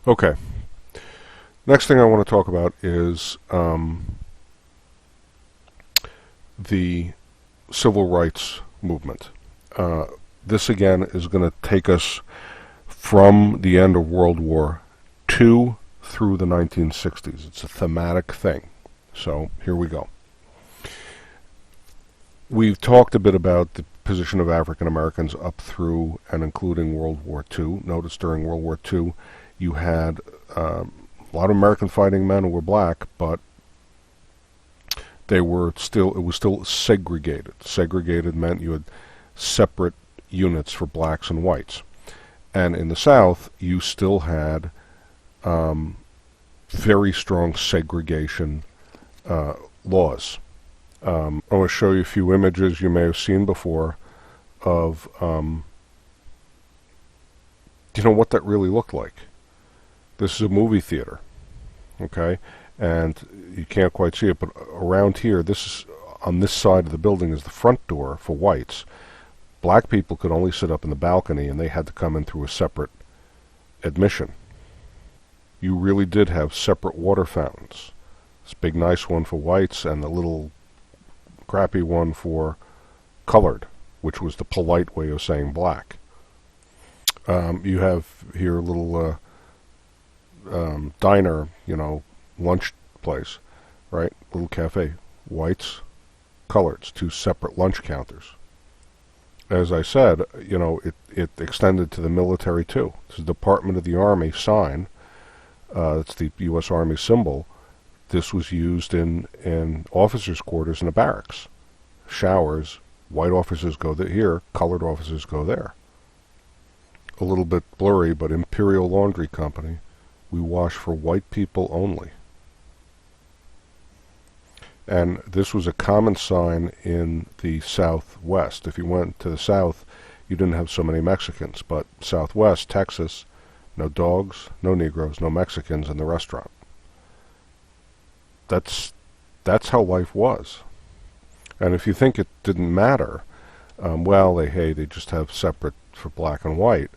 Okay. Next thing I want to talk about is the civil rights movement. This again is going to take us from the end of World War II through the 1960s. It's a thematic thing. So here we go. We've talked a bit about the position of African Americans up through and including World War II. Notice during World War II you had a lot of American fighting men who were black, but it was still segregated. Segregated meant you had separate units for blacks and whites. And in the South, you still had very strong segregation laws. I want to show you a few images you may have seen before of what that really looked like. This is a movie theater, okay? And you can't quite see it, but around here, on this side of the building is the front door for whites. Black people could only sit up in the balcony, and they had to come in through a separate admission. You really did have separate water fountains. This big nice one for whites and the little crappy one for colored, which was the polite way of saying black. You have here a little diner, lunch place, right? Little cafe. Whites, coloreds, two separate lunch counters. As I said, it extended to the military too. It's the Department of the Army sign. It's the U.S. Army symbol. This was used in officers' quarters in the barracks. Showers, white officers go here, colored officers go there. A little bit blurry, but Imperial Laundry Company. We wash for white people only. And this was a common sign in the Southwest. If you went to the South, you didn't have so many Mexicans, but Southwest, Texas, no dogs, no Negroes, no Mexicans in the restaurant. That's how life was. And if you think it didn't matter, they just have separate for black and white.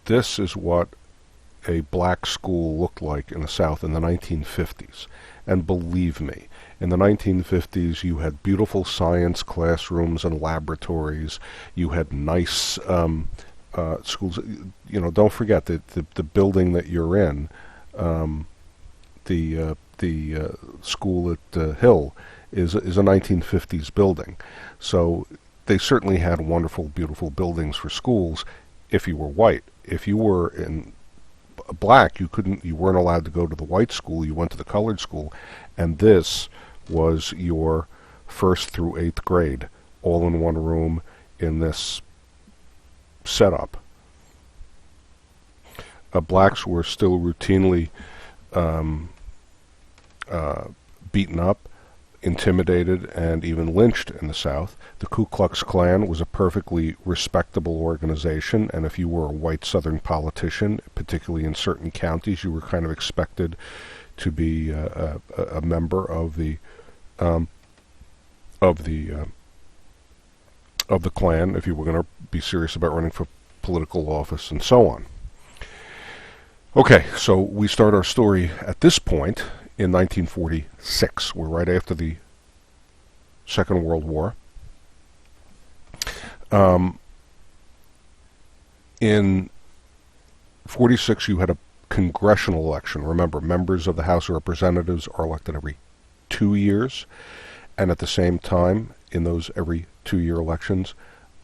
This is what a black school looked like in the South in the 1950s. And believe me, in the 1950s you had beautiful science classrooms and laboratories. You had nice schools. Don't forget that the building that you're in, the school at Hill, is a 1950s building. So they certainly had wonderful, beautiful buildings for schools if you were white. If you were in black, you weren't allowed to go to the white school. You went to the colored school, and this was your 1st through 8th grade, all in one room in this setup. Blacks were still routinely beaten up, intimidated, and even lynched in the South. The Ku Klux Klan was a perfectly respectable organization, and if you were a white Southern politician, particularly in certain counties, you were kind of expected to be a member of the Klan if you were going to be serious about running for political office and so on. Okay, so we start our story at this point in 1946. We're right after the Second World War. In 46, you had a congressional election. Remember, members of the House of Representatives are elected every 2 years, and at the same time, in those every 2-year elections,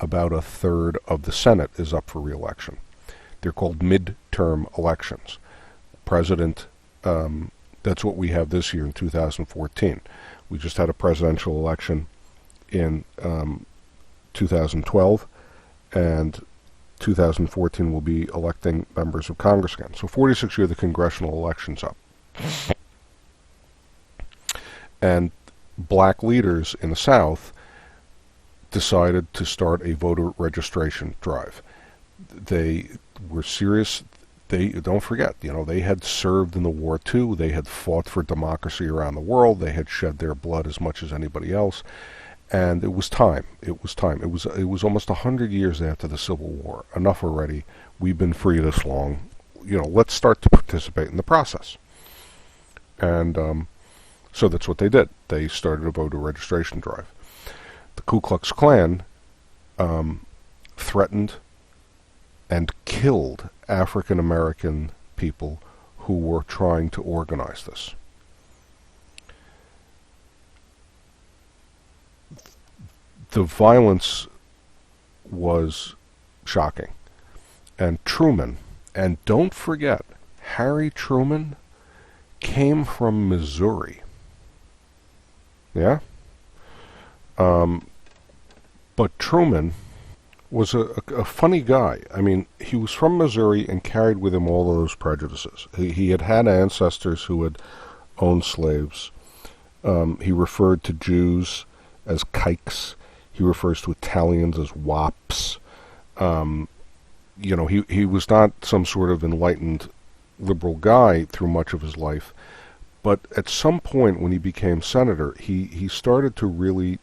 about a third of the Senate is up for re-election. They're called midterm elections. President, that's what we have this year in 2014. We just had a presidential election in 2012, and 2014 will be electing members of Congress again. So 46 year the congressional elections up. And black leaders in the South decided to start a voter registration drive. They were serious. Don't forget, they had served in the war too. They had fought for democracy around the world. They had shed their blood as much as anybody else. And it was time. It was time. It was almost 100 years after the Civil War. Enough already. We've been free this long. Let's start to participate in the process. And so that's what they did. They started a voter registration drive. The Ku Klux Klan threatened and killed African American people who were trying to organize this. The violence was shocking. And Truman, and don't forget, Harry Truman came from Missouri. Yeah? But Truman was a funny guy. I mean, he was from Missouri and carried with him all of those prejudices. He had ancestors who had owned slaves. He referred to Jews as kikes. He refers to Italians as wops. He was not some sort of enlightened liberal guy through much of his life. But at some point when he became senator, he started to really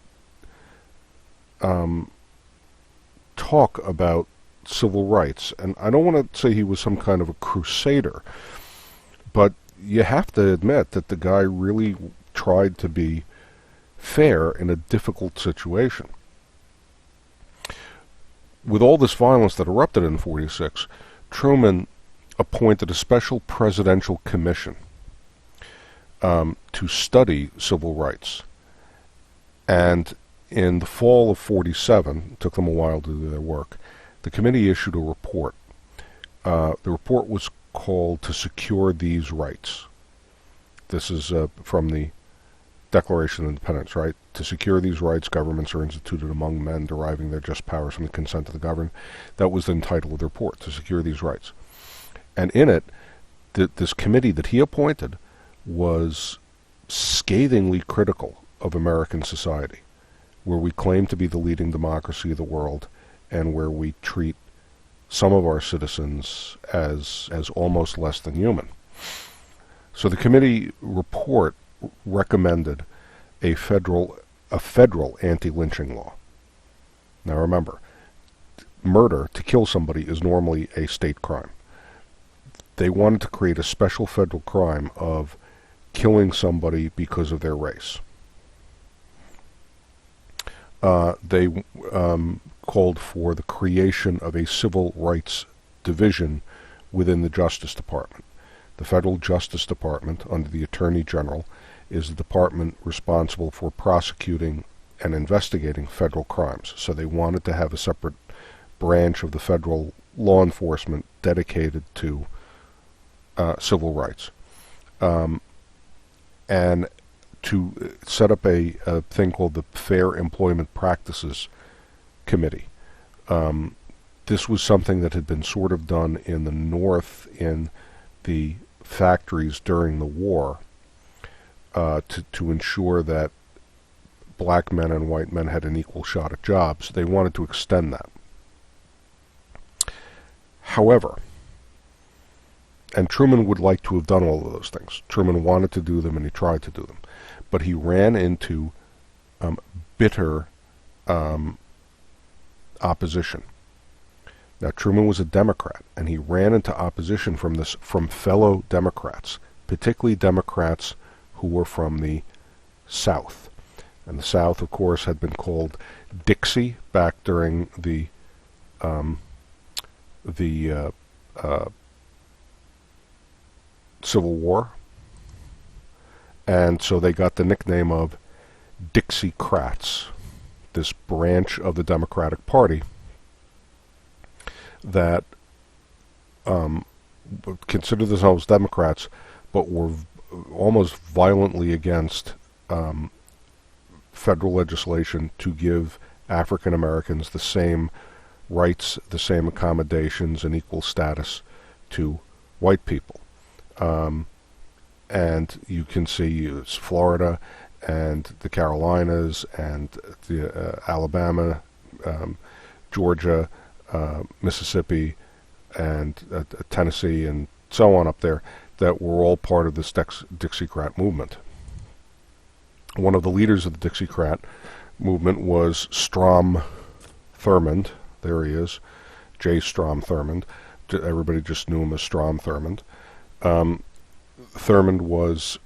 talk about civil rights. And I don't want to say he was some kind of a crusader, but you have to admit that the guy really tried to be fair in a difficult situation. With all this violence that erupted in 46, Truman appointed a special presidential commission to study civil rights. And in the fall of 47, it took them a while to do their work, the committee issued a report. The report was called To Secure These Rights. This is from the Declaration of Independence, right? To secure these rights, governments are instituted among men, deriving their just powers from the consent of the governed. That was the title of the report, To Secure These Rights. And in it, this committee that he appointed was scathingly critical of American society, where we claim to be the leading democracy of the world, and where we treat some of our citizens as almost less than human. So the committee report recommended a federal anti-lynching law. Now remember, murder, to kill somebody, is normally a state crime. They wanted to create a special federal crime of killing somebody because of their race. They called for the creation of a civil rights division within the Justice Department. The Federal Justice Department, under the Attorney General, is the department responsible for prosecuting and investigating federal crimes. So they wanted to have a separate branch of the federal law enforcement dedicated to civil rights. And to set up a thing called the Fair Employment Practices Committee. This was something that had been sort of done in the North in the factories during the war, to ensure that black men and white men had an equal shot at jobs. They wanted to extend that. However, and Truman would like to have done all of those things. Truman wanted to do them, and he tried to do them. But he ran into bitter opposition. Now, Truman was a Democrat, and he ran into opposition from fellow Democrats, particularly Democrats who were from the South. And the South, of course, had been called Dixie back during the Civil War. And so they got the nickname of Dixiecrats, this branch of the Democratic Party that considered themselves Democrats, but were almost violently against federal legislation to give African Americans the same rights, the same accommodations, and equal status to white people. And you can see it's Florida and the Carolinas and the Alabama, Georgia, Mississippi, and Tennessee, and so on up there, that were all part of this Dixiecrat movement. One of the leaders of the Dixiecrat movement was Strom Thurmond. There he is, J. Strom Thurmond. Everybody just knew him as Strom Thurmond. Thurmond was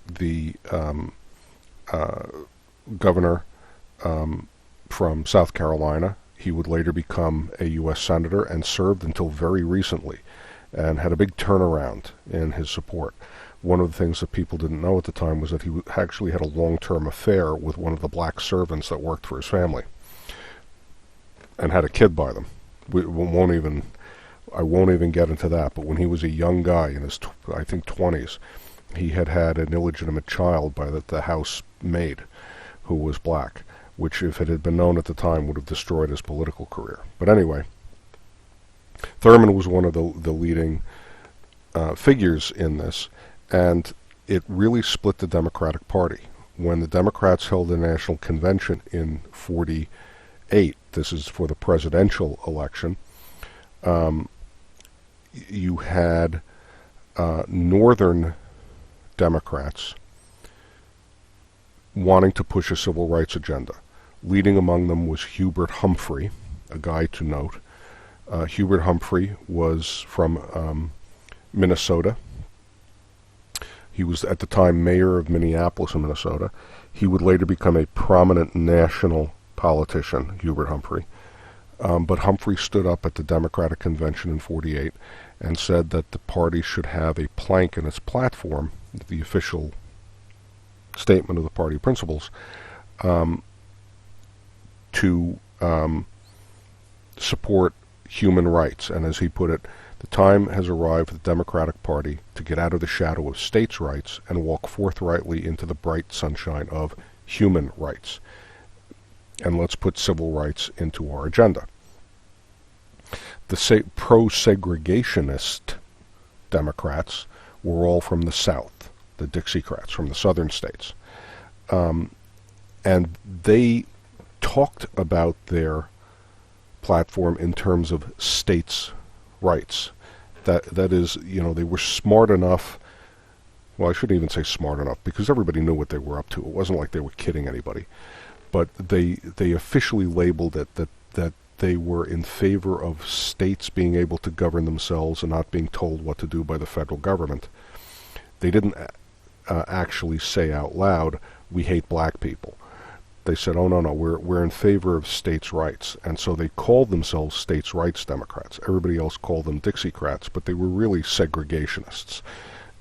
the governor from South Carolina. He would later become a U.S. Senator and served until very recently and had a big turnaround in his support. One of the things that people didn't know at the time was that he actually had a long-term affair with one of the black servants that worked for his family and had a kid by them. I won't even get into that, but when he was a young guy in his, I think, 20s, he had an illegitimate child by the house maid who was black, which, if it had been known at the time, would have destroyed his political career. But anyway, Thurmond was one of the leading figures in this, and it really split the Democratic Party. When the Democrats held a national convention in 48, this is for the presidential election, you had northern Democrats wanting to push a civil rights agenda. Leading among them was Hubert Humphrey, a guy to note. Hubert Humphrey was from Minnesota. He was at the time mayor of Minneapolis, Minnesota. He would later become a prominent national politician, Hubert Humphrey. But Humphrey stood up at the Democratic Convention in 48 and said that the party should have a plank in its platform, the official statement of the party principles, to support human rights. And as he put it, the time has arrived for the Democratic Party to get out of the shadow of states' rights and walk forthrightly into the bright sunshine of human rights. And let's put civil rights into our agenda. The pro-segregationist Democrats were all from the South, the Dixiecrats from the southern states. And they talked about their platform in terms of states' rights. That is, they were smart enough. Well, I shouldn't even say smart enough, because everybody knew what they were up to. It wasn't like they were kidding anybody. But they officially labeled it that they were in favor of states being able to govern themselves and not being told what to do by the federal government. They didn't actually say out loud, "We hate black people." They said, "Oh, no, we're in favor of states' rights." And so they called themselves states' rights Democrats. Everybody else called them Dixiecrats, but they were really segregationists,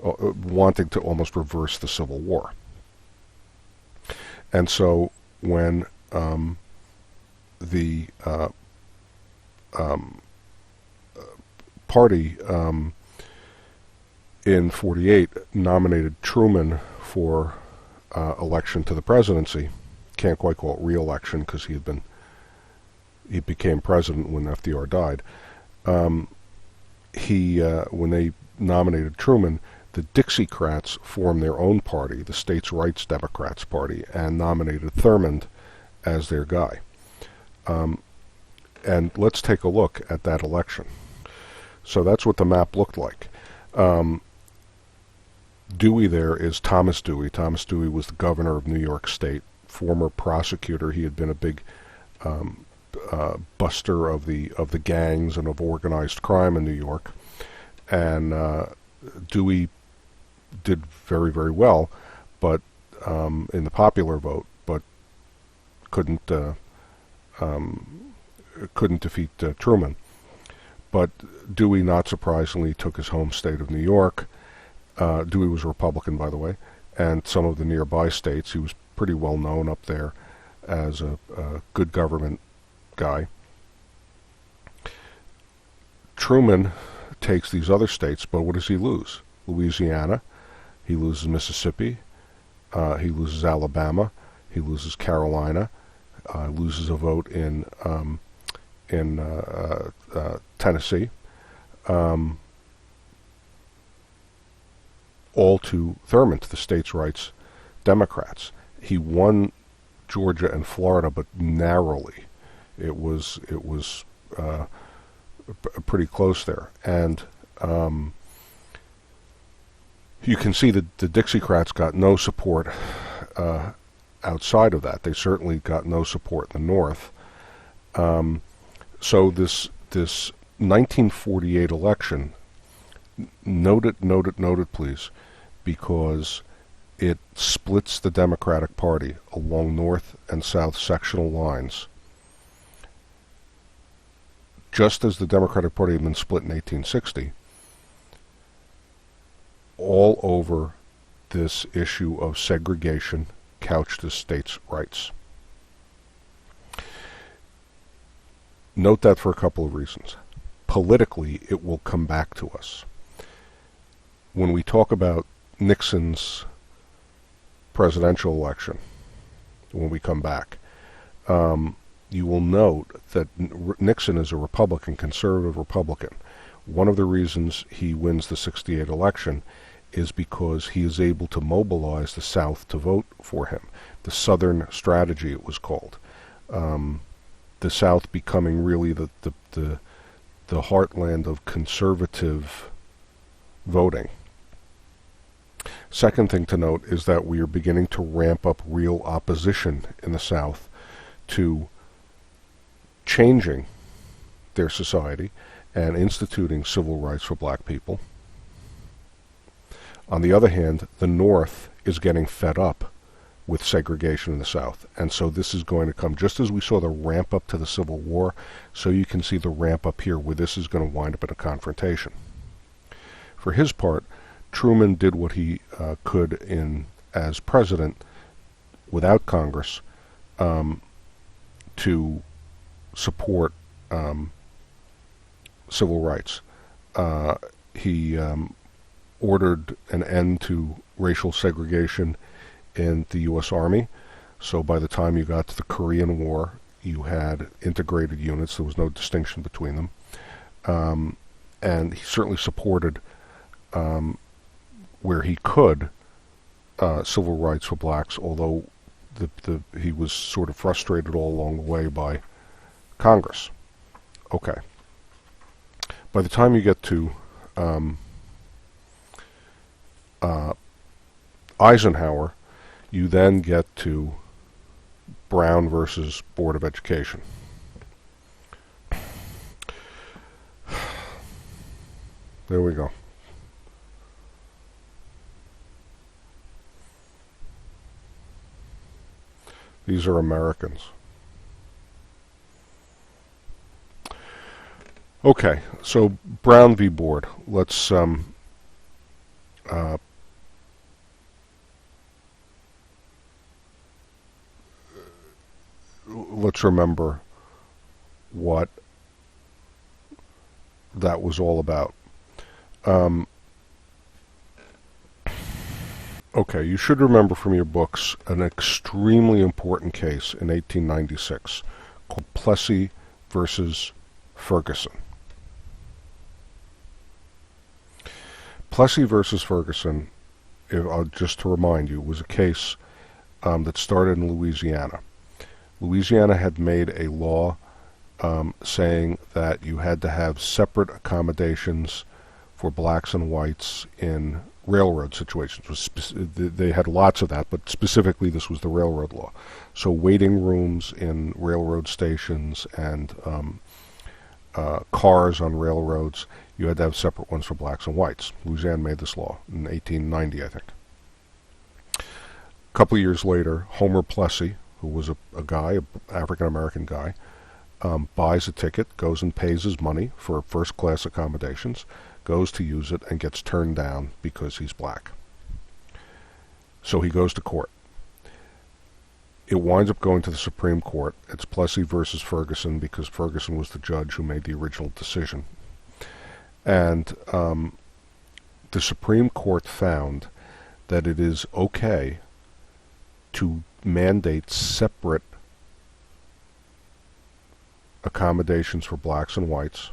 wanting to almost reverse the Civil War. And so when the party in 48 nominated Truman for election to the presidency, can't quite call it re-election because he became president when FDR died. When they nominated Truman, the Dixiecrats formed their own party, the States' Rights Democrats Party, and nominated Thurmond as their guy. And let's take a look at that election. So that's what the map looked like. Dewey there is Thomas Dewey. Thomas Dewey was the governor of New York State, former prosecutor. He had been a big buster of the gangs and of organized crime in New York. And Dewey did very, very well, but in the popular vote, but couldn't defeat Truman. But Dewey, not surprisingly, took his home state of New York. Dewey was a Republican, by the way, and some of the nearby states. He was pretty well known up there as a good government guy. Truman takes these other states, but what does he lose? Louisiana, he loses Mississippi, he loses Alabama, he loses Carolina, loses a vote in Tennessee, all to Thurmond, to the states' rights Democrats. He won Georgia and Florida, but narrowly. It was pretty close there, and you can see that the Dixiecrats got no support outside of that. They certainly got no support in the North. So this 1948 election, note it, please, because it splits the Democratic Party along North and South sectional lines, just as the Democratic Party had been split in 1860, all over this issue of segregation couched as states' rights. Note that for a couple of reasons. Politically, it will come back to us. When we talk about Nixon's presidential election, when we come back, you will note that Nixon is a Republican, conservative Republican. One of the reasons he wins the 68 election is because he is able to mobilize the South to vote for him. The Southern strategy, it was called. The South becoming really the heartland of conservative voting. Second thing to note is that we are beginning to ramp up real opposition in the South to changing their society and instituting civil rights for black people. On the other hand, the North is getting fed up with segregation in the South. And so this is going to come, just as we saw the ramp up to the Civil War, so you can see the ramp up here, where this is going to wind up in a confrontation. For his part, Truman did what he could as president, without Congress, to support civil rights. He ordered an end to racial segregation in the U.S. Army. So by the time you got to the Korean War, you had integrated units. There was no distinction between them. And he certainly supported, where he could, civil rights for blacks, although he was sort of frustrated all along the way by Congress. Okay. By the time you get to Eisenhower, you then get to Brown versus Board of Education. There we go. These are Americans. Okay, so Brown v. Board. Let's remember what that was all about. Okay, you should remember from your books an extremely important case in 1896 called Plessy versus Ferguson. Plessy versus Ferguson, just to remind you, was a case that started in Louisiana. Louisiana had made a law saying that you had to have separate accommodations for blacks and whites in railroad situations. They had lots of that, but specifically this was the railroad law. So waiting rooms in railroad stations and cars on railroads, you had to have separate ones for blacks and whites. Louisiana made this law in 1890, I think. A couple of years later, Homer Plessy, who was a guy, an African-American guy, buys a ticket, goes and pays his money for first-class accommodations, goes to use it, and gets turned down because he's black. So he goes to court. It winds up going to the Supreme Court. It's Plessy versus Ferguson because Ferguson was the judge who made the original decision. And the Supreme Court found that it is okay to mandate separate accommodations for blacks and whites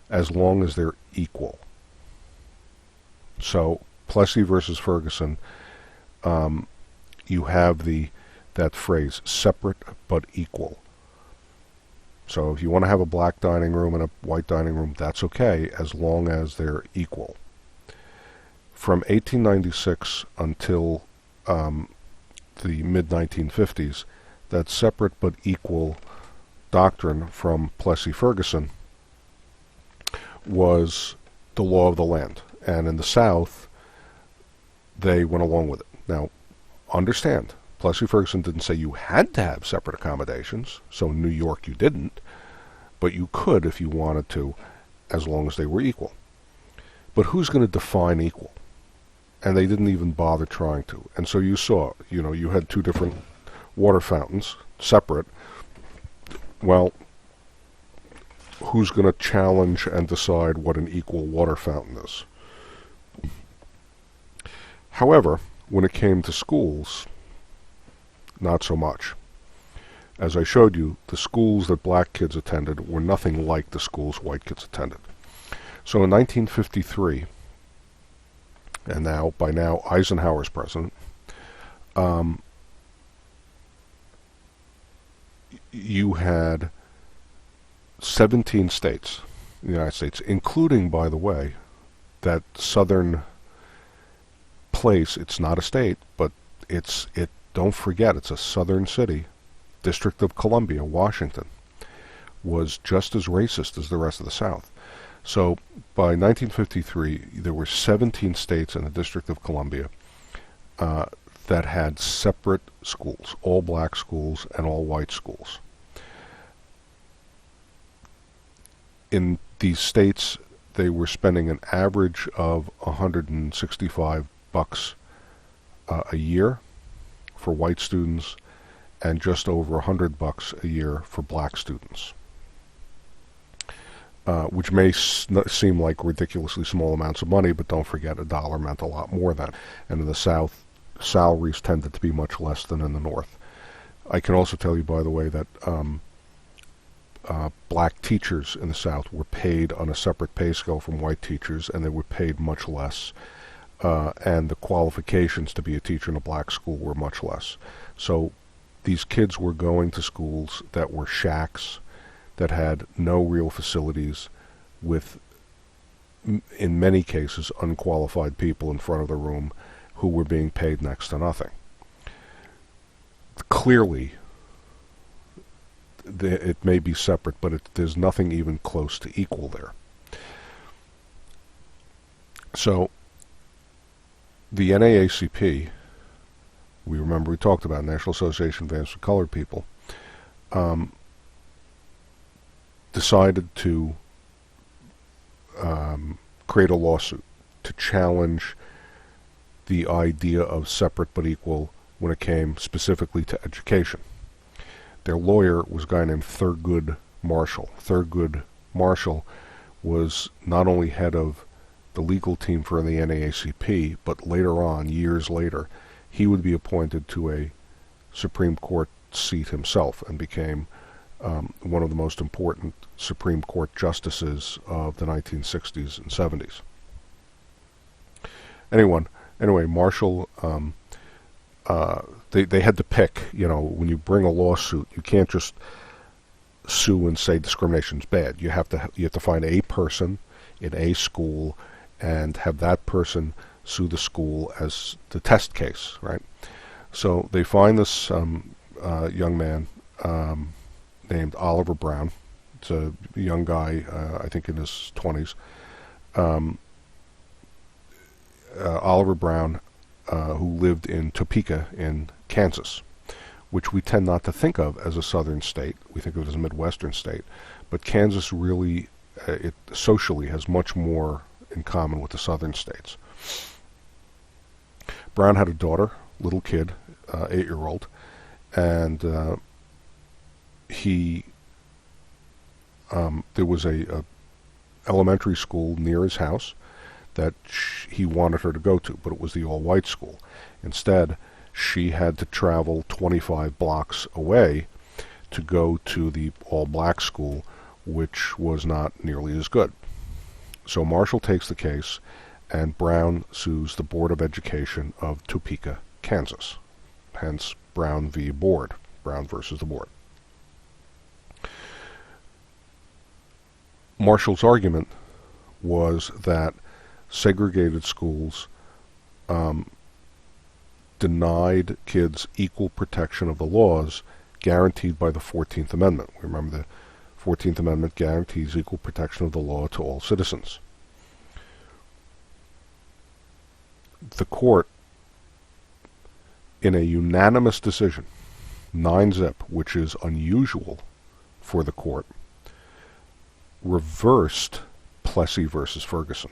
as long as they're equal. So Plessy versus Ferguson, you have that phrase, separate but equal. So if you want to have a black dining room and a white dining room, that's okay as long as they're equal. From 1896 until the mid-1950s, that separate but equal doctrine from Plessy Ferguson was the law of the land. And in the South, they went along with it. Now, understand, Plessy Ferguson didn't say you had to have separate accommodations, so in New York you didn't, but you could if you wanted to, as long as they were equal. But who's going to define equal? And they didn't even bother trying to. And so you saw, you had two different water fountains, separate. Well, who's going to challenge and decide what an equal water fountain is? However, when it came to schools, not so much. As I showed you, the schools that black kids attended were nothing like the schools white kids attended. So in 1953, and by now Eisenhower's president, you had 17 states in the United States, including, by the way, that southern place. It's not a state, but don't forget, it's a southern city. District of Columbia, Washington, was just as racist as the rest of the South. So by 1953, there were 17 states in the District of Columbia that had separate schools, all black schools and all white schools. In these states, they were spending an average of $165 a year for white students and just over $100 a year for black students, which may seem like ridiculously small amounts of money, but don't forget, a dollar meant a lot more then. And in the South, salaries tended to be much less than in the North. I can also tell you, by the way, that black teachers in the South were paid on a separate pay scale from white teachers, and they were paid much less. And the qualifications to be a teacher in a black school were much less. So these kids were going to schools that were shacks, that had no real facilities, with, in many cases, unqualified people in front of the room who were being paid next to nothing. Clearly, it may be separate, but there's nothing even close to equal there. So the NAACP, we talked about National Association of Advocates for Colored People, decided to create a lawsuit to challenge the idea of separate but equal when it came specifically to education. Their lawyer was a guy named Thurgood Marshall. Thurgood Marshall was not only head of the legal team for the NAACP, but later on, years later, he would be appointed to a Supreme Court seat himself and became one of the most important Supreme Court justices of the 1960s and 70s. Anyway, Marshall, they had to pick, when you bring a lawsuit, you can't just sue and say discrimination's bad. You have to find a person in a school and have that person sue the school as the test case, right? So they find this young man named Oliver Brown. It's a young guy, I think in his 20s. Oliver Brown, who lived in Topeka in Kansas, which we tend not to think of as a southern state. We think of it as a Midwestern state. But Kansas really, it socially has much more in common with the southern states. Brown had a daughter, little kid, 8-year-old, and there was a elementary school near his house that he wanted her to go to, but it was the all-white school. Instead, she had to travel 25 blocks away to go to the all-black school, which was not nearly as good. So Marshall takes the case, and Brown sues the Board of Education of Topeka, Kansas. Hence, Brown v. Board. Brown versus the Board. Marshall's argument was that segregated schools denied kids equal protection of the laws guaranteed by the 14th Amendment. Remember, the 14th Amendment guarantees equal protection of the law to all citizens. The court, in a unanimous decision, 9-0, which is unusual for the court, reversed Plessy versus Ferguson.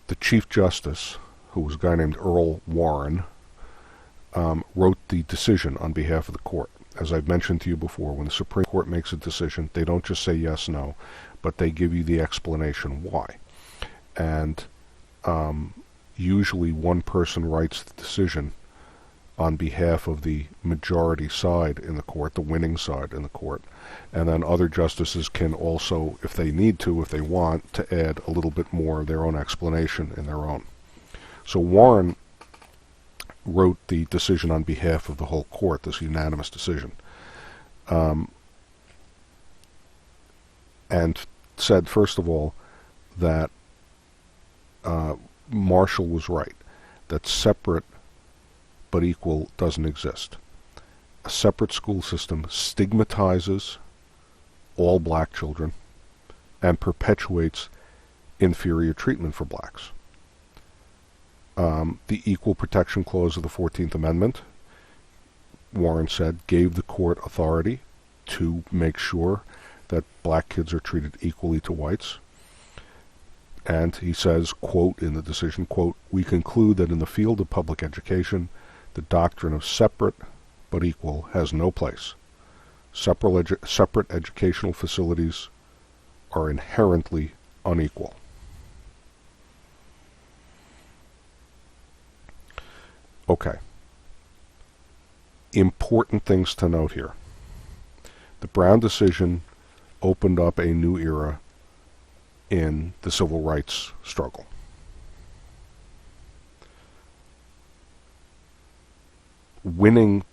The Chief Justice, who was a guy named Earl Warren, wrote the decision on behalf of the court. As I've mentioned to you before, when the Supreme Court makes a decision, they don't just say yes, no, but they give you the explanation why. And usually one person writes the decision on behalf of the majority side in the court, the winning side in the court, and then other justices can also, if they need to, if they want, to add a little bit more of their own explanation in their own. So Warren wrote the decision on behalf of the whole court, this unanimous decision, and said, first of all, that Marshall was right, that separate but equal doesn't exist. A separate school system stigmatizes all black children and perpetuates inferior treatment for blacks. The Equal Protection Clause of the 14th Amendment, Warren said, gave the court authority to make sure that black kids are treated equally to whites. And he says, quote, in the decision, quote, "We conclude that in the field of public education, the doctrine of separate but equal has no place. Separate educational facilities are inherently unequal." Okay. Important things to note here. The Brown decision opened up a new era in the civil rights struggle. Winning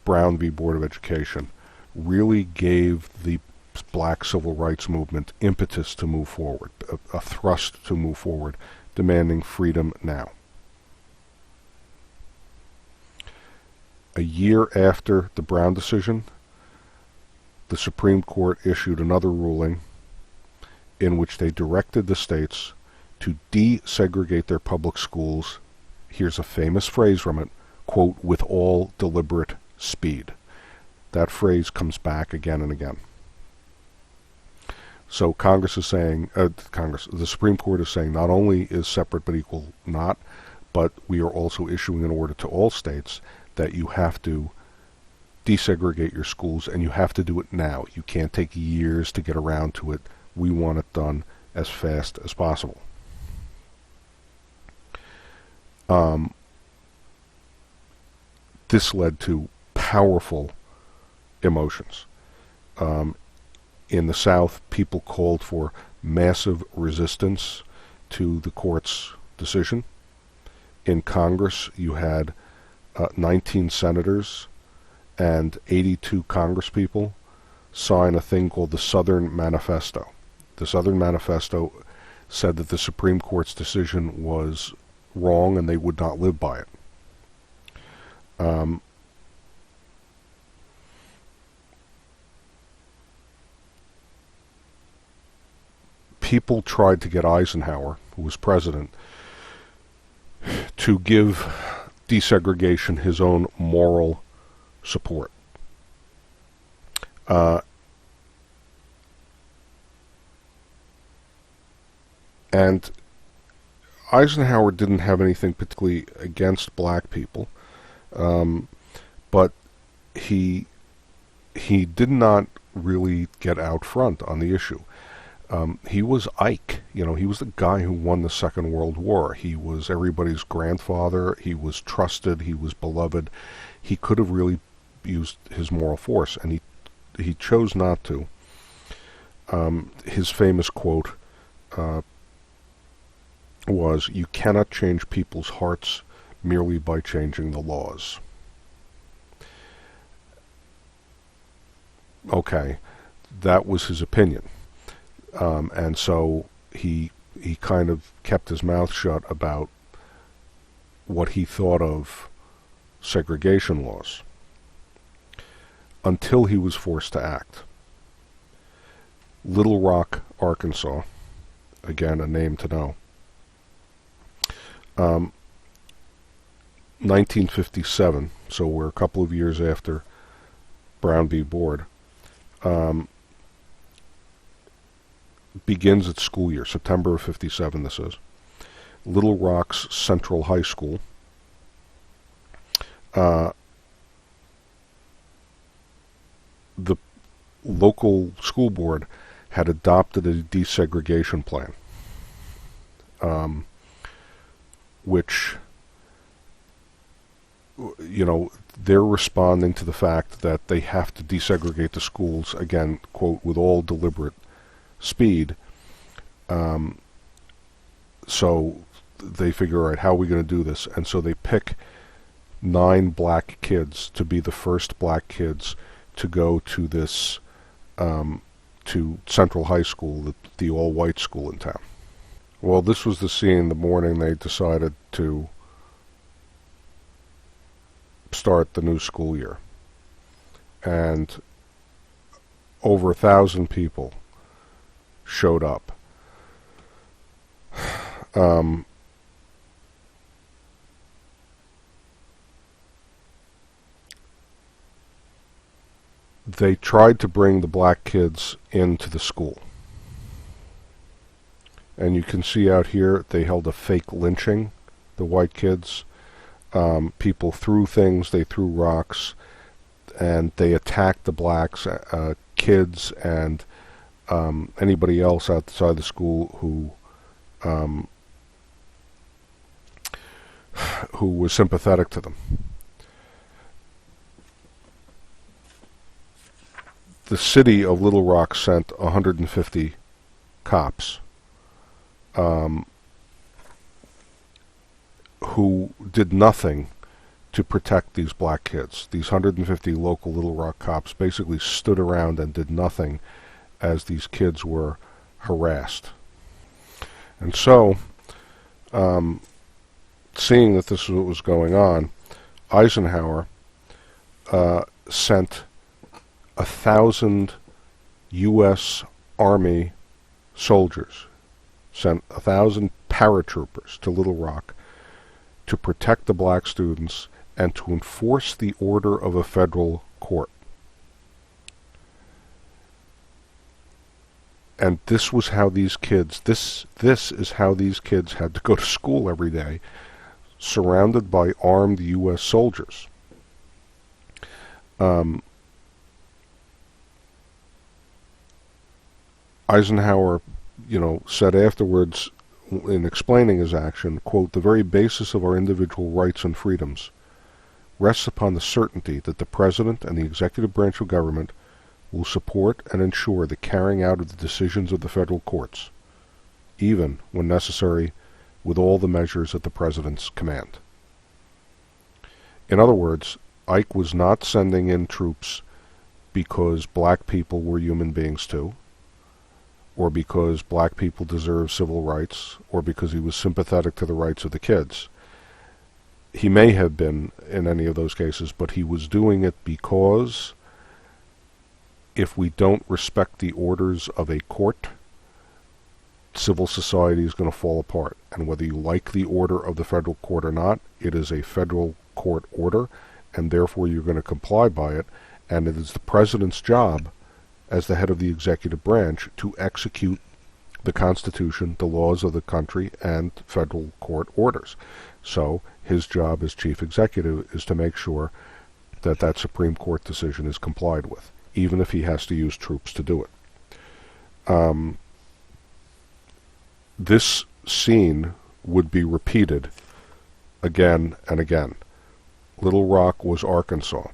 Brown v. Board of Education really gave the black civil rights movement impetus to move forward, a thrust to move forward, demanding freedom now. A year after the Brown decision, the Supreme Court issued another ruling in which they directed the states to desegregate their public schools. Here's a famous phrase from it, quote, "with all deliberate speed." That phrase comes back again and again. So Congress is saying, the Supreme Court is saying not only is separate but equal not, but we are also issuing an order to all states that you have to desegregate your schools, and you have to do it now. You can't take years to get around to it. We want it done as fast as possible. This led to powerful emotions. In the South, people called for massive resistance to the court's decision. In Congress, you had 19 senators and 82 congresspeople sign a thing called the Southern Manifesto. The Southern Manifesto said that the Supreme Court's decision was wrong and they would not live by it. People tried to get Eisenhower, who was president, to give desegregation his own moral support. And Eisenhower didn't have anything particularly against black people, but he did not really get out front on the issue. He was Ike, he was the guy who won the Second World War. He was everybody's grandfather. He was trusted. He was beloved. He could have really used his moral force, and he chose not to. His famous quote was, "You cannot change people's hearts merely by changing the laws." Okay, that was his opinion. And so he kind of kept his mouth shut about what he thought of segregation laws until he was forced to act. Little Rock, Arkansas, again a name to know, 1957, so we're a couple of years after Brown v. Board, begins its school year, September of 57 this is. Little Rock's Central High School the local school board had adopted a desegregation plan, which, you know, they're responding to the fact that they have to desegregate the schools, again, quote, with all deliberate speed. So they figure, all right, how are we going to do this? And so they pick 9 black kids to be the first black kids to go to this, to Central High School, the all-white school in town. Well, this was the scene the morning they decided to start the new school year. And over 1,000 people showed up. They tried to bring the black kids into the school. And you can see out here, they held a fake lynching, the white kids. People threw things, they threw rocks, and they attacked the blacks, kids, and anybody else outside the school who was sympathetic to them. The city of Little Rock sent 150 cops who did nothing to protect these black kids. These 150 local Little Rock cops basically stood around and did nothing as these kids were harassed. And so, seeing that this was what was going on, Eisenhower sent 1,000 U.S. Army soldiers, sent 1,000 paratroopers to Little Rock to protect the black students and to enforce the order of a federal court. And this was how these kids, this is how these kids had to go to school every day, surrounded by armed U.S. soldiers. Eisenhower, said afterwards in explaining his action, quote, "The very basis of our individual rights and freedoms rests upon the certainty that the President and the executive branch of government will support and ensure the carrying out of the decisions of the federal courts, even, when necessary, with all the measures at the President's command." In other words, Ike was not sending in troops because black people were human beings too, or because black people deserve civil rights, or because he was sympathetic to the rights of the kids. He may have been in any of those cases, but he was doing it because if we don't respect the orders of a court, civil society is going to fall apart. And whether you like the order of the federal court or not, it is a federal court order, and therefore you're going to comply by it, and it is the President's job as the head of the executive branch to execute the Constitution, the laws of the country, and federal court orders. So his job as chief executive is to make sure that that Supreme Court decision is complied with, even if he has to use troops to do it. This scene would be repeated again and again. Little Rock was Arkansas.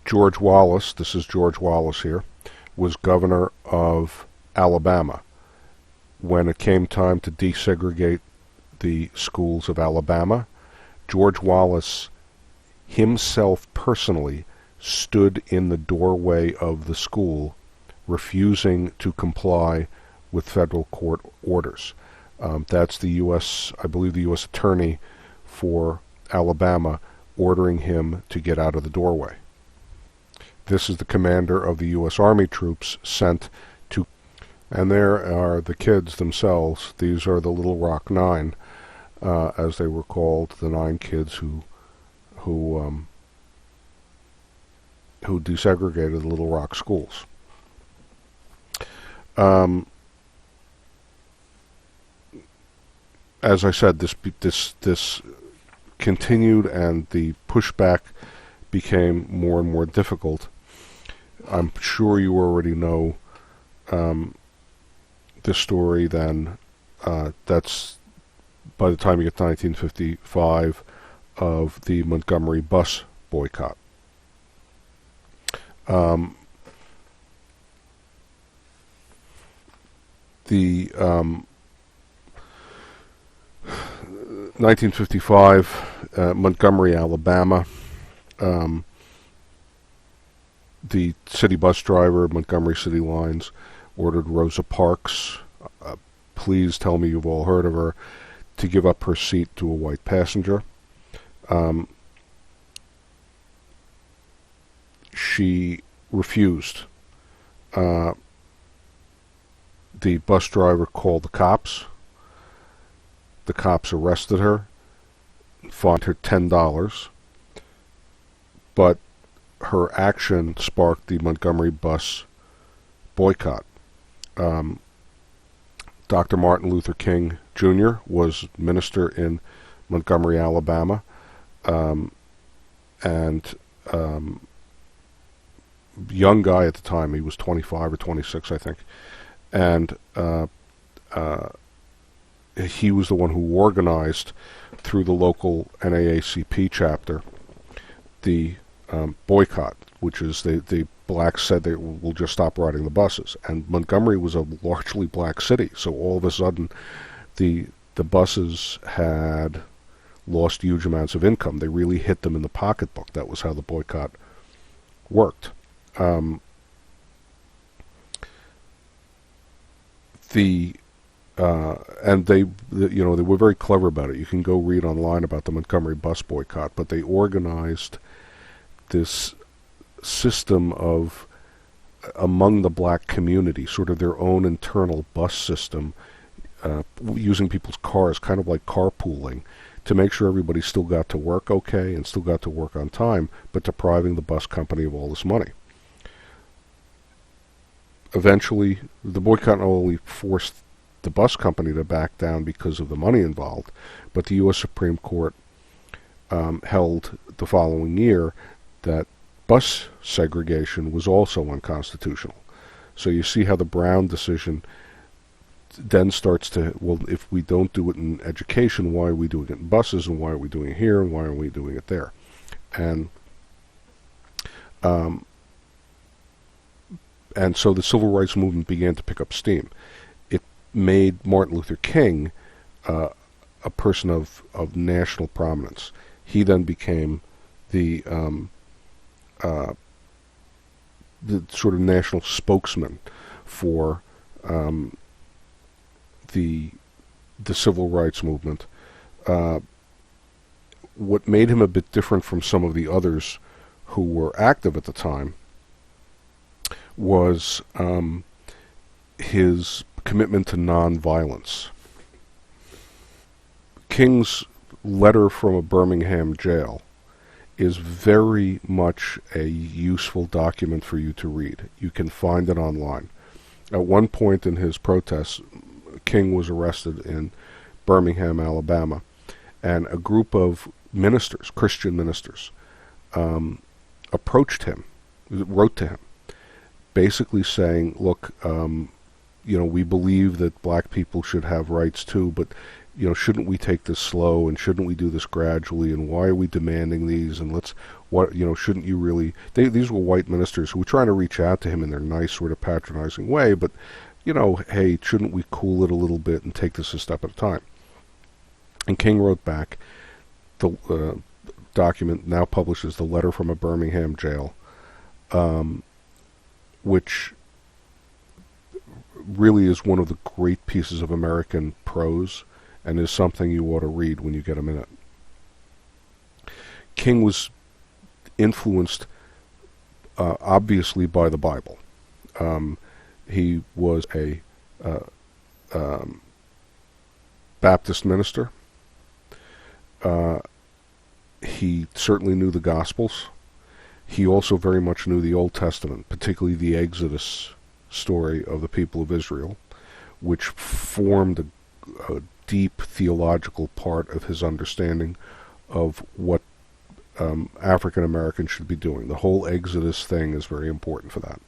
George Wallace, this is George Wallace here, was governor of Alabama when it came time to desegregate the schools of Alabama. George Wallace himself personally stood in the doorway of the school, refusing to comply with federal court orders. That's the U.S., I believe the U.S. Attorney for Alabama ordering him to get out of the doorway. This is the commander of the U.S. Army troops sent to, and there are the kids themselves. These are the Little Rock Nine, as they were called, the 9 kids who desegregated the Little Rock schools. As I said, this continued, and the pushback became more and more difficult. I'm sure you already know this story. Then that's by the time you get to 1955 of the Montgomery Bus Boycott. The 1955, Montgomery, Alabama. The city bus driver, Montgomery City Lines, ordered Rosa Parks, please tell me you've all heard of her, to give up her seat to a white passenger. She refused. The bus driver called the cops. The cops arrested her, fined her $10, but her action sparked the Montgomery Bus Boycott. Dr. Martin Luther King Jr. was minister in Montgomery, Alabama, and young guy at the time. He was 25 or 26, I think, and he was the one who organized, through the local Naacp chapter, the boycott, which is the blacks said they will just stop riding the buses. And Montgomery was a largely black city, so all of a sudden the buses had lost huge amounts of income. They really hit them in the pocketbook. That was how the boycott worked. And they were very clever about it. You can go read online about the Montgomery Bus Boycott, but they organized this system of, among the black community, sort of their own internal bus system, using people's cars, kind of like carpooling, to make sure everybody still got to work okay and still got to work on time, but depriving the bus company of all this money. Eventually, the boycott not only forced the bus company to back down because of the money involved, but the U.S. Supreme Court held the following year that bus segregation was also unconstitutional. So you see how the Brown decision then starts to, well, if we don't do it in education, why are we doing it in buses, and why are we doing it here, and why are we doing it there? And so the civil rights movement began to pick up steam. It made Martin Luther King a person of national prominence. He then became the sort of national spokesman for the civil rights movement. What made him a bit different from some of the others who were active at the time was his commitment to nonviolence. King's letter from a Birmingham jail is very much a useful document for you to read. You can find it online. At one point in his protests, King was arrested in Birmingham, Alabama, and a group of ministers, Christian ministers, approached him, wrote to him, basically saying, look, we believe that black people should have rights too, but shouldn't we take this slow, and shouldn't we do this gradually, and why are we demanding these, and shouldn't you really... These were white ministers who were trying to reach out to him in their nice, sort of patronizing way, but, hey, shouldn't we cool it a little bit and take this a step at a time? And King wrote back, the document now publishes the letter from a Birmingham jail, which really is one of the great pieces of American prose and is something you ought to read when you get a minute. King was influenced obviously by the Bible. He was a Baptist minister. He certainly knew the Gospels. He also very much knew the Old Testament, particularly the Exodus story of the people of Israel, which formed a deep theological part of his understanding of what African Americans should be doing. The whole Exodus thing is very important for that.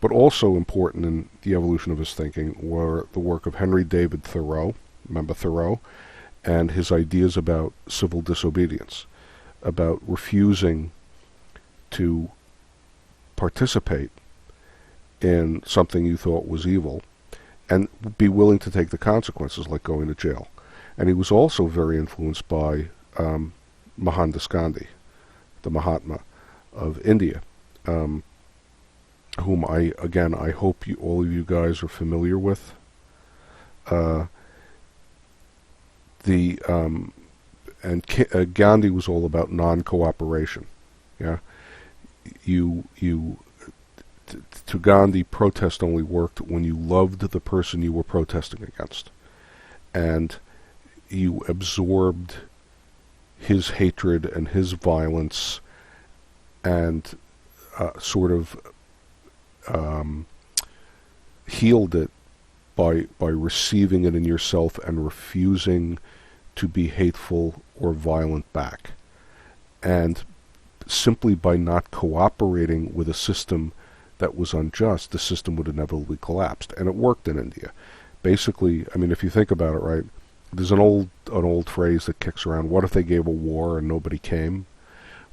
But also important in the evolution of his thinking were the work of Henry David Thoreau, remember Thoreau, and his ideas about civil disobedience, about refusing to participate in something you thought was evil and be willing to take the consequences, like going to jail. And he was also very influenced by Mohandas Gandhi, the Mahatma of India, whom I hope all of you guys are familiar with. Gandhi was all about non-cooperation. Yeah, to Gandhi, protest only worked when you loved the person you were protesting against, and you absorbed his hatred and his violence, and sort of healed it by receiving it in yourself and refusing to be hateful or violent back. And simply by not cooperating with a system that was unjust, the system would inevitably collapse. And it worked in India. Basically, I mean, if you think about it, right, there's an old phrase that kicks around, what if they gave a war and nobody came?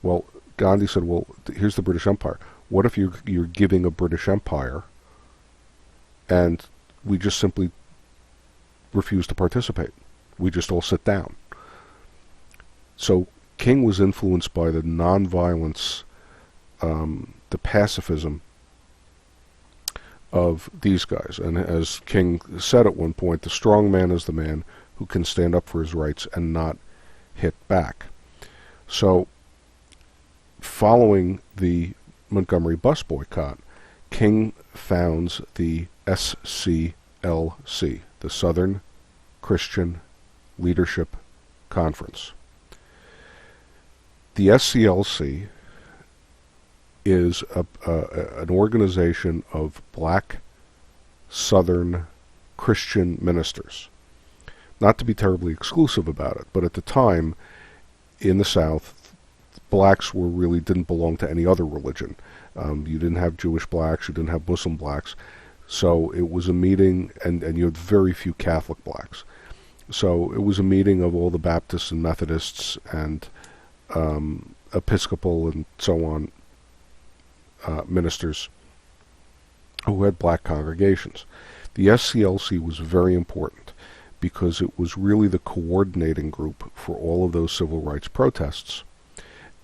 Well, Gandhi said, well, here's the British Empire. What if you're giving a British Empire and we just simply refuse to participate? We just all sit down. So King was influenced by the nonviolence, the pacifism of these guys. And as King said at one point, the strong man is the man who can stand up for his rights and not hit back. So following the Montgomery Bus Boycott, King founds the SCLC, the Southern Christian Leadership Conference. The SCLC is an organization of black Southern Christian ministers. Not to be terribly exclusive about it, but at the time in the South, blacks didn't belong to any other religion. You didn't have Jewish blacks, you didn't have Muslim blacks. So it was a meeting, and you had very few Catholic blacks. So it was a meeting of all the Baptists and Methodists and Episcopal and so on ministers who had black congregations. The SCLC was very important because it was really the coordinating group for all of those civil rights protests,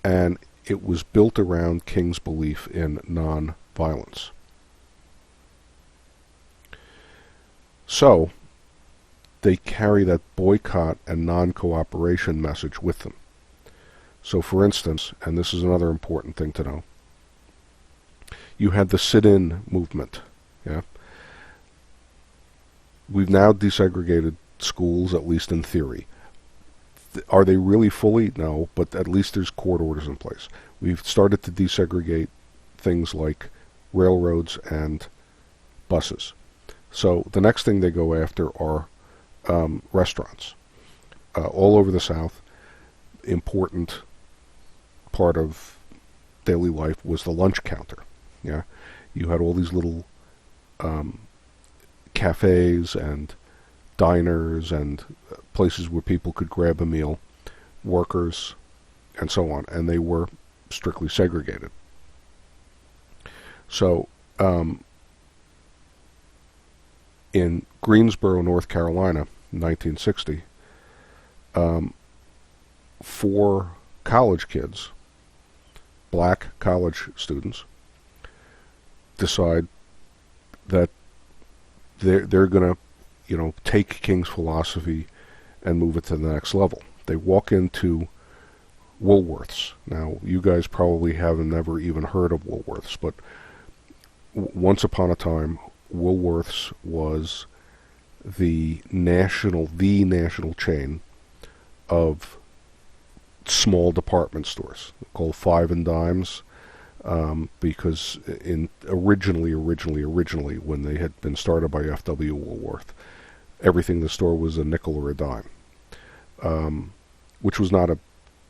and it was built around King's belief in non-violence. So they carry that boycott and non-cooperation message with them. So for instance, and this is another important thing to know, you had the sit-in movement. Yeah, we've now desegregated schools, at least in theory. Are they really fully? No, but at least there's court orders in place. We've started to desegregate things like railroads and buses. So the next thing they go after are restaurants. All over the South, important part of daily life was the lunch counter. Yeah, you had all these little cafes and diners and places where people could grab a meal, workers, and so on, and they were strictly segregated. So in Greensboro, North Carolina, 1960, 4 college kids, black college students, decide that they're going to take King's philosophy and move it to the next level. They walk into Woolworths. Now, you guys probably haven't never even heard of Woolworths, but once upon a time, Woolworths was the national chain of small department stores called Five and Dimes, because originally, when they had been started by F.W. Woolworth, everything in the store was a nickel or a dime, which was not a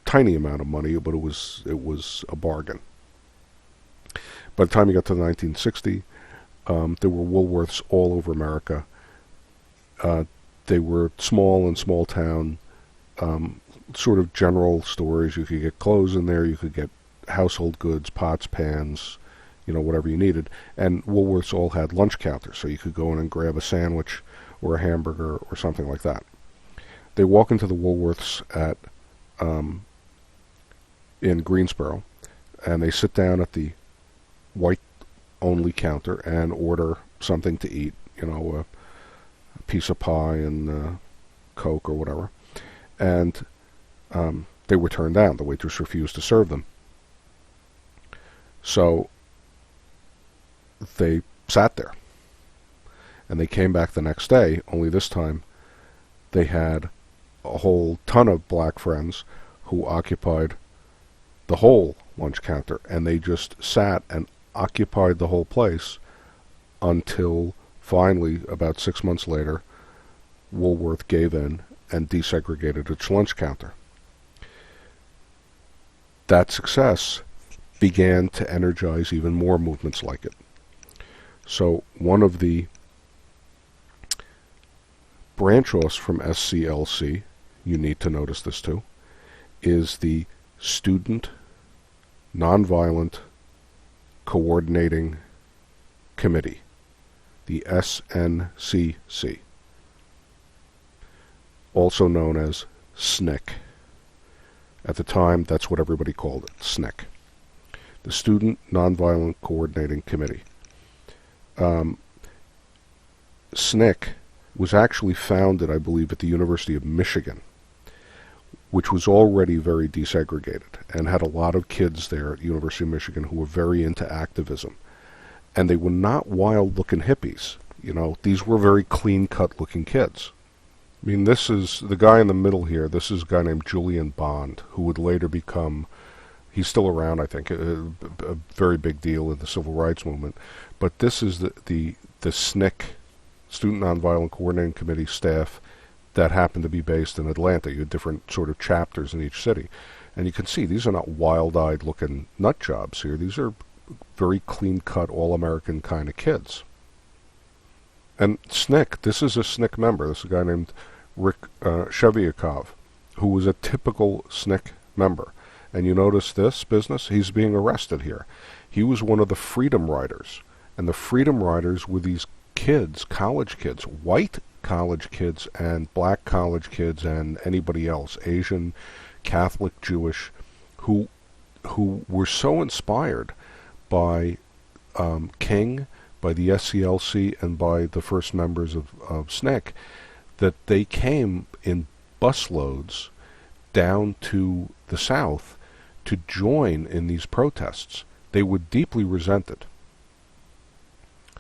tiny amount of money, but it was a bargain. By the time you got to the 1960s, there were Woolworths all over America. They were small town, sort of general stores. You could get clothes in there, you could get household goods, pots, pans, whatever you needed. And Woolworths all had lunch counters, so you could go in and grab a sandwich or a hamburger or something like that. They walk into the Woolworths in Greensboro, and they sit down at the white-only counter and order something to eat, a piece of pie and Coke or whatever. And they were turned down. The waitress refused to serve them. So they sat there. And they came back the next day, only this time they had a whole ton of black friends who occupied the whole lunch counter, and they just sat and occupied the whole place until finally, about 6 months later, Woolworth gave in and desegregated its lunch counter. That success began to energize even more movements like it. So one of the branch-offs from SCLC, you need to notice this too, is the Student Nonviolent Coordinating Committee, the SNCC, also known as SNCC. At the time, that's what everybody called it, SNCC, the Student Nonviolent Coordinating Committee. SNCC was actually founded, I believe, at the University of Michigan, which was already very desegregated and had a lot of kids there at the University of Michigan who were very into activism. And they were not wild-looking hippies. These were very clean-cut-looking kids. I mean, this is the guy in the middle here. This is a guy named Julian Bond, who would later become, he's still around, I think, a very big deal in the civil rights movement. But this is the SNCC, Student Nonviolent Coordinating Committee staff, that happened to be based in Atlanta. You had different sort of chapters in each city. And you can see these are not wild-eyed looking nut jobs here. These are very clean-cut, all-American kind of kids. And SNCC, this is a SNCC member. This is a guy named Rick Chevyakov, who was a typical SNCC member. And you notice this business? He's being arrested here. He was one of the Freedom Riders. And the Freedom Riders were these kids, college kids, white college kids and black college kids and anybody else, Asian, Catholic, Jewish, who were so inspired by King, by the SCLC, and by the first members of SNCC, that they came in busloads down to the South to join in these protests. They were deeply resented.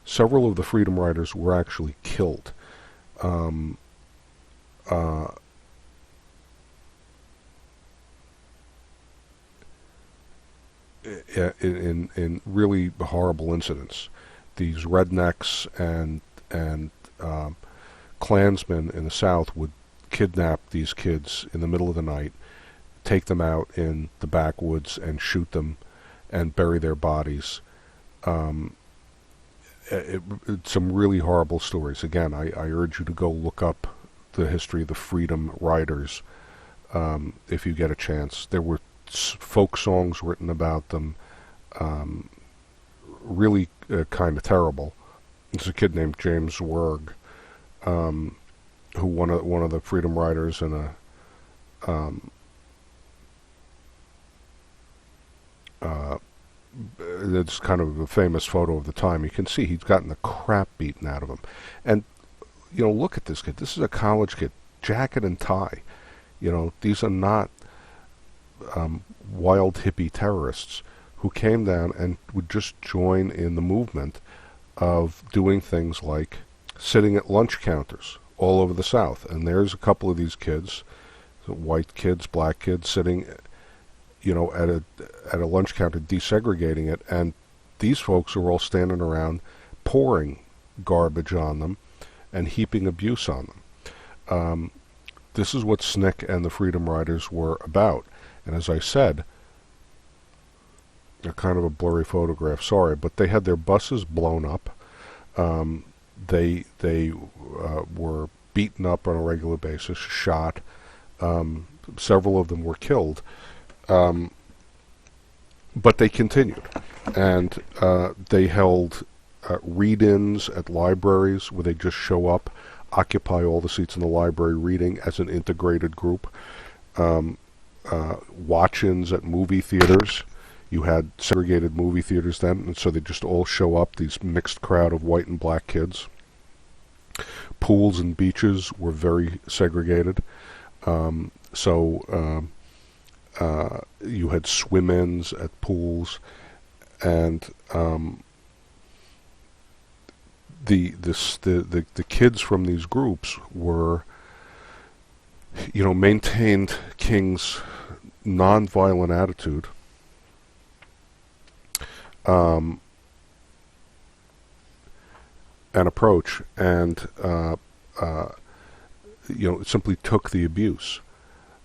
Several of the Freedom Riders were actually killed. In really horrible incidents. These rednecks and Klansmen in the South would kidnap these kids in the middle of the night, take them out in the backwoods and shoot them and bury their bodies. Some really horrible stories. Again, I urge you to go look up the history of the Freedom Riders if you get a chance. There were folk songs written about them, really kind of terrible. There's a kid named James Werg, who one of the Freedom Riders in a it's kind of a famous photo of the time. You can see he's gotten the crap beaten out of him. And look at this kid. This is a college kid, jacket and tie. These are not wild hippie terrorists who came down and would just join in the movement of doing things like sitting at lunch counters all over the South. And there's a couple of these kids, white kids, black kids, sitting, at a lunch counter, desegregating it, and these folks are all standing around pouring garbage on them and heaping abuse on them. This is what SNCC and the Freedom Riders were about. And as I said, a kind of a blurry photograph, sorry, but they had their buses blown up. They were beaten up on a regular basis, shot. Several of them were killed. But they continued. And they held read-ins at libraries where they just show up, occupy all the seats in the library reading as an integrated group. Watch-ins at movie theaters. You had segregated movie theaters then, and so they just all show up, these mixed crowd of white and black kids. Pools and beaches were very segregated. So you had swim-ins at pools, and the kids from these groups were, maintained King's nonviolent attitude. An approach, and it simply took the abuse,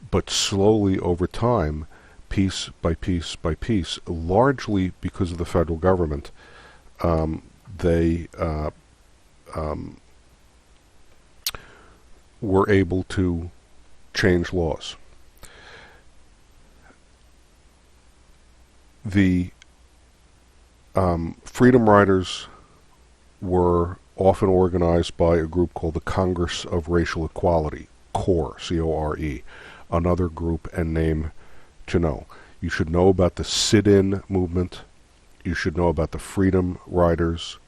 but slowly over time, piece by piece by piece, largely because of the federal government, they were able to change laws. The Freedom Riders were often organized by a group called the Congress of Racial Equality, CORE, C-O-R-E, another group and name to know. You should know about the sit-in movement. You should know about the Freedom Riders.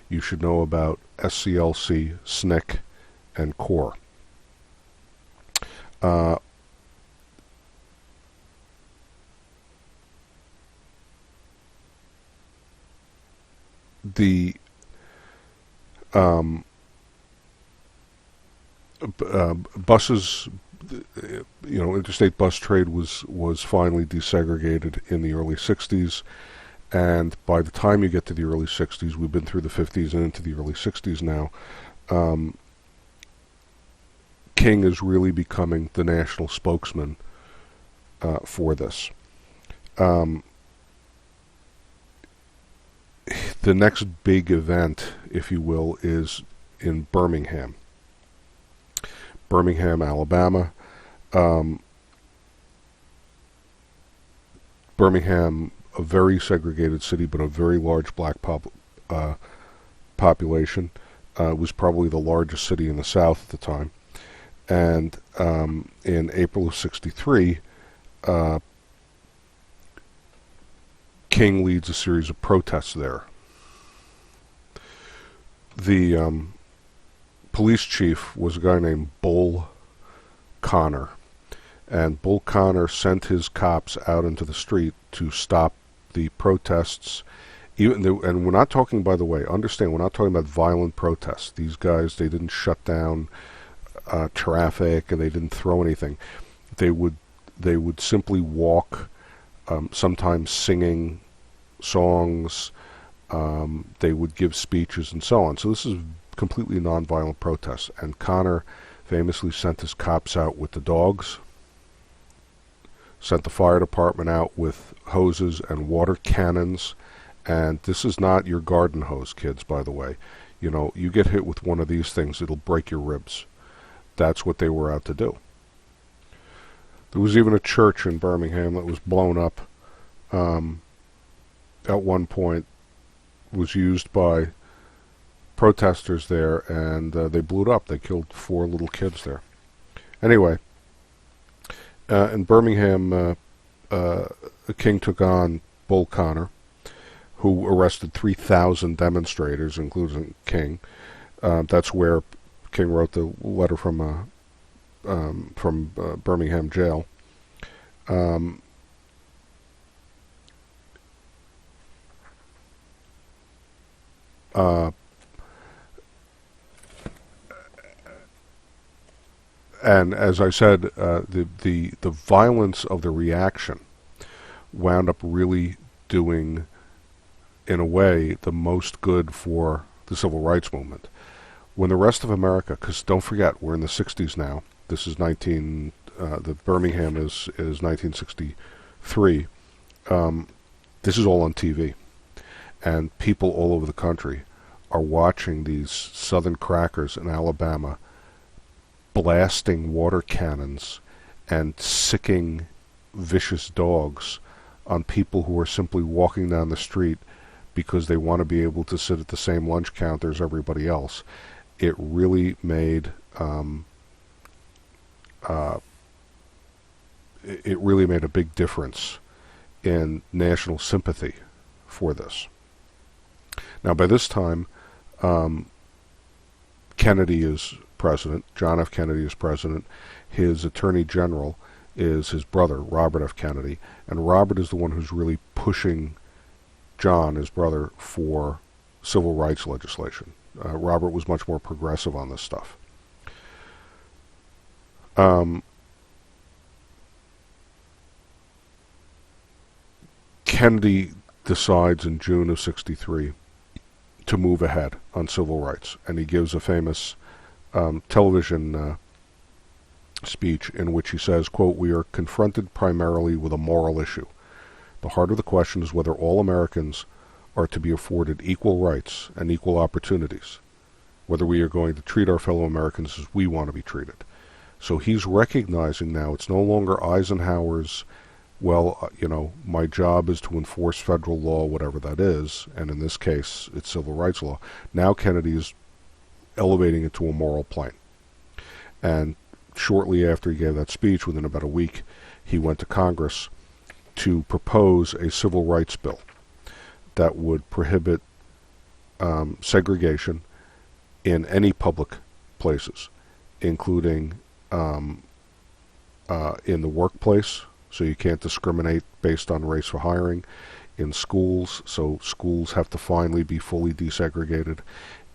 You should know about SCLC, SNCC, and CORE. The buses, interstate bus trade was finally desegregated in the early 60s, and by the time you get to the early 60s, we've been through the 50s and into the early 60s now, King is really becoming the national spokesman for this. The next big event, if you will, is in Birmingham, Alabama. Birmingham, a very segregated city, but a very large black population. Was probably the largest city in the South at the time. And in April of '63, King leads a series of protests there. The police chief was a guy named Bull Connor, and Bull Connor sent his cops out into the street to stop the protests. And we're not talking, by the way, understand, we're not talking about violent protests. These guys, they didn't shut down traffic, and they didn't throw anything. They would simply walk, sometimes singing songs. They would give speeches and so on. So this is completely nonviolent protest. And Connor famously sent his cops out with the dogs, sent the fire department out with hoses and water cannons. And this is not your garden hose, kids, by the way. You get hit with one of these things, it'll break your ribs. That's what they were out to do. There was even a church in Birmingham that was blown up at one point, was used by protesters there, and they blew it up. They killed 4 little kids there. Anyway, in Birmingham, King took on Bull Connor, who arrested 3,000 demonstrators, including King. That's where King wrote the letter from Birmingham jail. And as I said, the violence of the reaction wound up really doing, in a way, the most good for the civil rights movement. When the rest of America, because don't forget, we're in the 60s now. This is the Birmingham is 1963. This is all on TV. And people all over the country are watching these Southern crackers in Alabama blasting water cannons and sicking vicious dogs on people who are simply walking down the street because they want to be able to sit at the same lunch counter as everybody else. It really made a big difference in national sympathy for this. Now, by this time, Kennedy is president. John F. Kennedy is president. His attorney general is his brother, Robert F. Kennedy, and Robert is the one who's really pushing John, his brother, for civil rights legislation. Robert was much more progressive on this stuff. Kennedy decides in June of '63 to move ahead on civil rights, and he gives a famous television speech in which he says, quote, "We are confronted primarily with a moral issue. The heart of the question is whether all Americans are to be afforded equal rights and equal opportunities, whether we are going to treat our fellow Americans as we want to be treated." So he's recognizing now it's no longer Eisenhower's, well, my job is to enforce federal law, whatever that is, and in this case, it's civil rights law. Now Kennedy is elevating it to a moral plane. And shortly after he gave that speech, within about a week, he went to Congress to propose a civil rights bill that would prohibit segregation in any public places, including in the workplace, so you can't discriminate based on race for hiring, in schools, so schools have to finally be fully desegregated,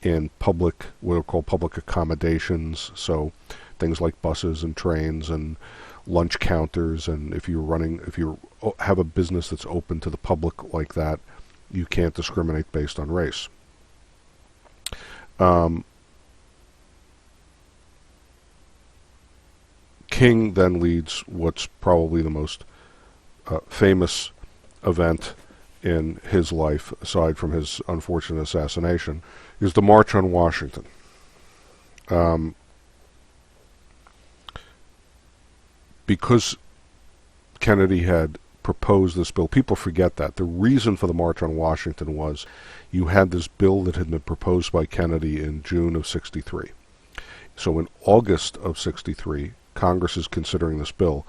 in public, what are called public accommodations, so things like buses and trains and lunch counters, and if you have a business that's open to the public like that, you can't discriminate based on race. King then leads what's probably the most famous event in his life, aside from his unfortunate assassination, is the March on Washington. Because Kennedy had proposed this bill, people forget that. The reason for the March on Washington was you had this bill that had been proposed by Kennedy in June of '63. So in August of '63, Congress is considering this bill.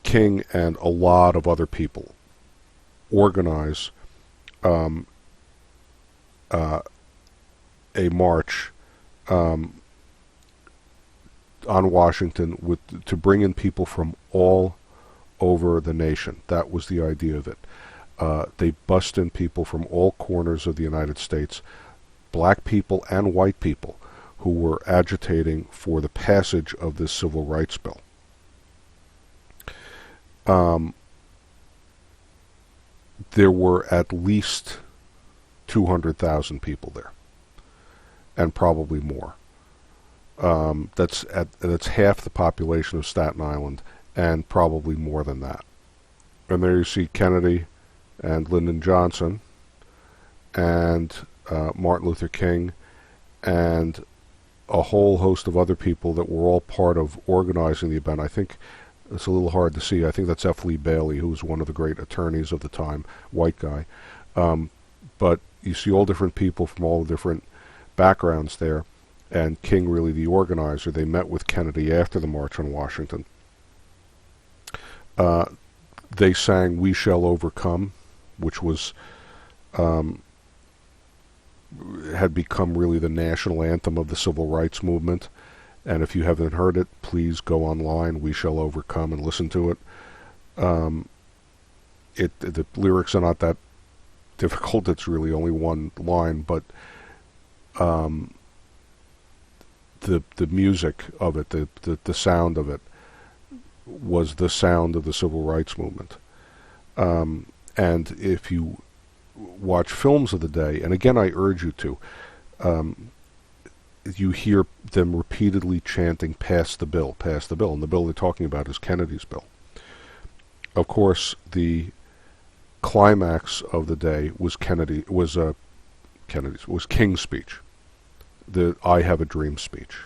King and a lot of other people organize a march on Washington to bring in people from all over the nation. That was the idea of it. They bust in people from all corners of the United States, black people and white people, who were agitating for the passage of this civil rights bill. There were at least 200,000 people there, and probably more. That's half the population of Staten Island, and probably more than that. And there you see Kennedy and Lyndon Johnson and Martin Luther King and a whole host of other people that were all part of organizing the event. I think it's a little hard to see. I think that's F. Lee Bailey, who was one of the great attorneys of the time, white guy. But you see all different people from all different backgrounds there, and King really the organizer. They met with Kennedy after the March on Washington. They sang "We Shall Overcome," which was had become really the national anthem of the civil rights movement. And if you haven't heard it, please go online, We Shall Overcome, and listen to it. The lyrics are not that difficult. It's really only one line, but the music of it, the sound of it, was the sound of the civil rights movement. And if you watch films of the day, and again I urge you to, you hear them repeatedly chanting, "Pass the bill, pass the bill," and the bill they're talking about is Kennedy's bill. Of course, the climax of the day was King's speech, the "I Have a Dream" speech.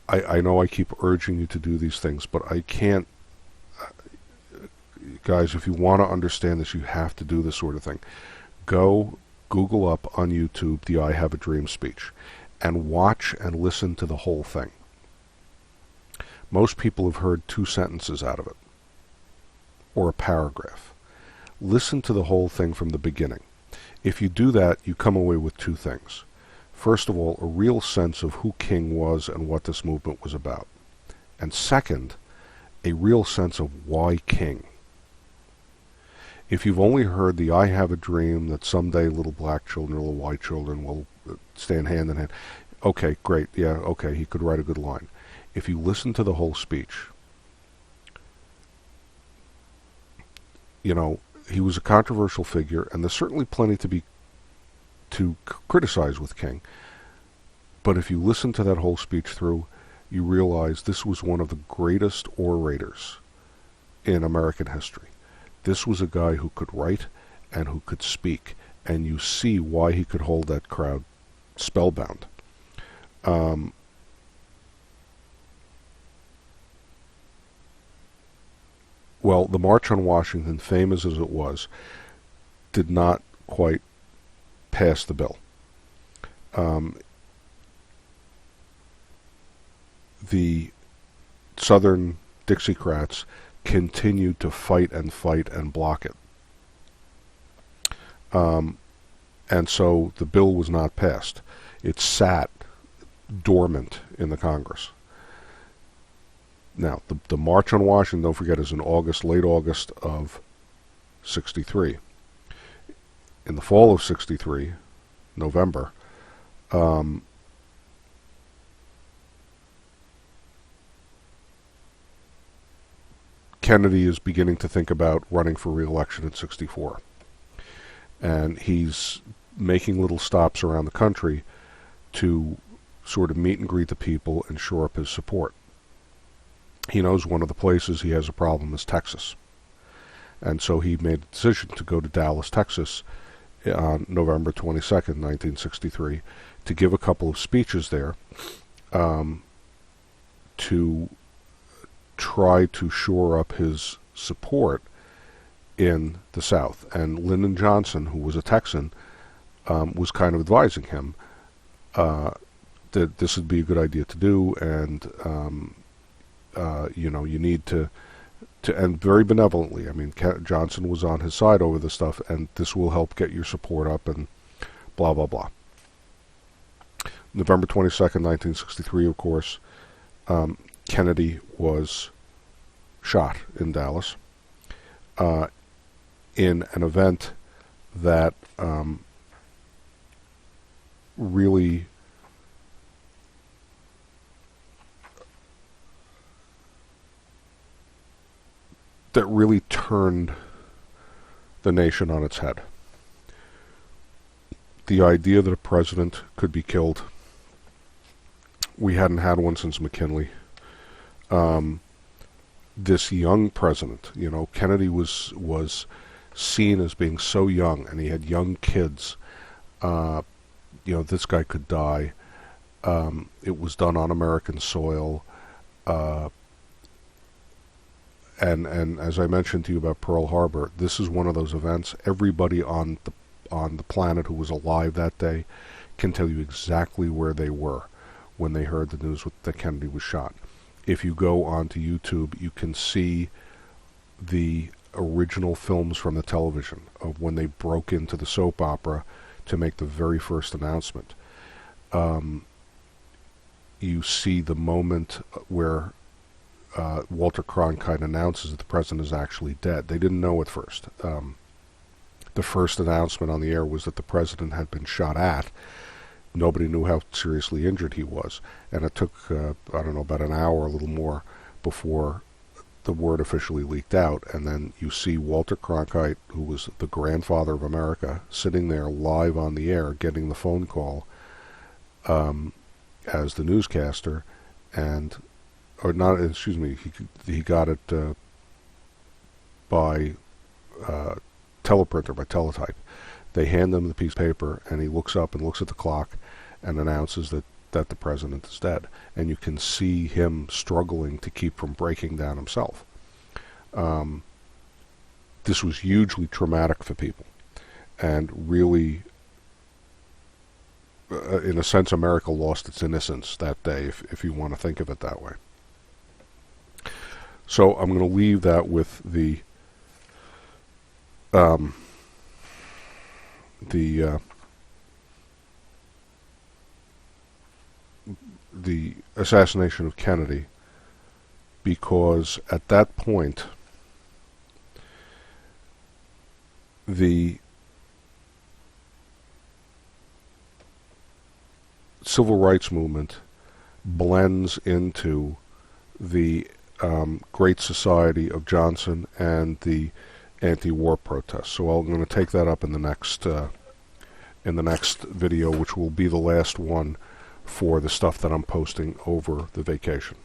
I know I keep urging you to do these things, but I can't. Guys, if you want to understand this, you have to do this sort of thing. Go Google up on YouTube the "I Have a Dream" speech and watch and listen to the whole thing. Most people have heard 2 sentences out of it, or a paragraph. Listen to the whole thing from the beginning. If you do that, you come away with 2 things. First of all, a real sense of who King was and what this movement was about. And second, a real sense of why King. If you've only heard the "I have a dream that someday little black children or little white children will stand hand in hand," okay, great, yeah, okay, he could write a good line. If you listen to the whole speech, you know, he was a controversial figure, and there's certainly plenty to criticize with King. But if you listen to that whole speech through, you realize this was one of the greatest orators in American history. This was a guy who could write and who could speak, and you see why he could hold that crowd spellbound. Well, the March on Washington, famous as it was, did not quite pass the bill. The Southern Dixiecrats continued to fight and block it. And so the bill was not passed. It sat dormant in the Congress. Now, the March on Washington, don't forget, is in August, late August of 63. In the fall of 63, November, Kennedy is beginning to think about running for re-election in 64. And he's making little stops around the country to sort of meet and greet the people and shore up his support. He knows one of the places he has a problem is Texas. And so he made a decision to go to Dallas, Texas on November 22nd, 1963, to give a couple of speeches there to try to shore up his support in the South. And Lyndon Johnson, who was a Texan, was kind of advising him that this would be a good idea to do, and you need to, and very benevolently. I mean, Johnson was on his side over this stuff, and this will help get your support up, and blah, blah, blah. November 22nd, 1963, of course, Kennedy was shot in Dallas in an event that really turned the nation on its head. The idea that a president could be killed, we hadn't had one since McKinley. This young president, Kennedy was seen as being so young, and he had young kids. This guy could die. It was done on American soil. And as I mentioned to you about Pearl Harbor, this is one of those events. Everybody on the planet who was alive that day can tell you exactly where they were when they heard the news that Kennedy was shot. If you go onto YouTube, you can see the original films from the television of when they broke into the soap opera to make the very first announcement. You see the moment where Walter Cronkite announces that the president is actually dead. They didn't know at first. The first announcement on the air was that the president had been shot at. Nobody knew how seriously injured he was. And it took, about an hour, a little more, before the word officially leaked out. And then you see Walter Cronkite, who was the grandfather of America, sitting there live on the air, getting the phone call as the newscaster, he got it by teleprinter, by teletype. They hand him the piece of paper, and he looks up and looks at the clock and announces that the president is dead. And you can see him struggling to keep from breaking down himself. This was hugely traumatic for people, and really, in a sense, America lost its innocence that day, if you want to think of it that way. So I'm going to leave that with the assassination of Kennedy, because at that point the civil rights movement blends into the Great Society of Johnson and the anti-war protests. So I'm going to take that up in the next video, which will be the last one for the stuff that I'm posting over the vacation.